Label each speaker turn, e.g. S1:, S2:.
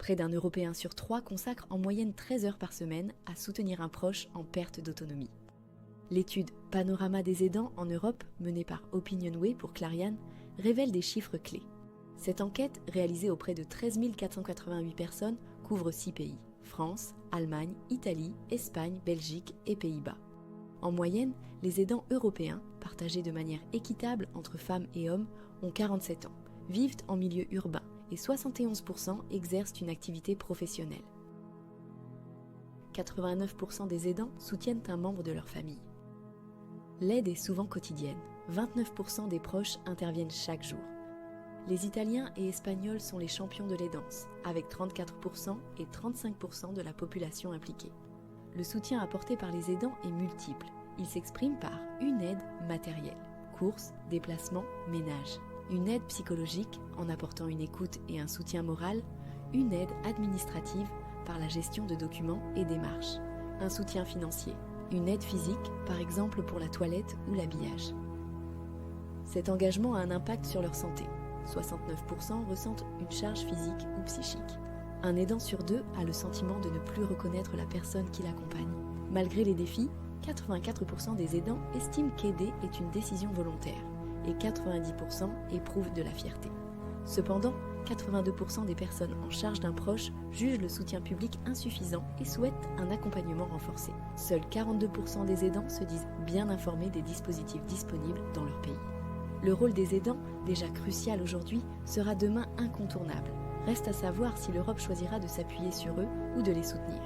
S1: Près d'un Européen sur 3 consacre en moyenne 13 heures par semaine à soutenir un proche en perte d'autonomie. L'étude Panorama des aidants en Europe, menée par Opinionway pour Clariane, révèle des chiffres clés. Cette enquête, réalisée auprès de 13 488 personnes, couvre 6 pays, France, Allemagne, Italie, Espagne, Belgique et Pays-Bas. En moyenne, les aidants européens, partagés de manière équitable entre femmes et hommes, ont 47 ans, vivent en milieu urbain et 71% exercent une activité professionnelle. 89% des aidants soutiennent un membre de leur famille. L'aide est souvent quotidienne, 29% des proches interviennent chaque jour. Les Italiens et Espagnols sont les champions de l'aidance, avec 34% et 35% de la population impliquée. Le soutien apporté par les aidants est multiple. Il s'exprime par une aide matérielle, courses, déplacements, ménage. Une aide psychologique, en apportant une écoute et un soutien moral. Une aide administrative, par la gestion de documents et démarches. Un soutien financier. Une aide physique, par exemple pour la toilette ou l'habillage. Cet engagement a un impact sur leur santé. 69% ressentent une charge physique ou psychique. Un aidant sur 2 a le sentiment de ne plus reconnaître la personne qui l'accompagne. Malgré les défis, 84% des aidants estiment qu'aider est une décision volontaire et 90% éprouvent de la fierté. Cependant, 82% des personnes en charge d'un proche jugent le soutien public insuffisant et souhaitent un accompagnement renforcé. Seuls 42% des aidants se disent bien informés des dispositifs disponibles dans leur pays. Le rôle des aidants, déjà crucial aujourd'hui, sera demain incontournable. Reste à savoir si l'Europe choisira de s'appuyer sur eux ou de les soutenir.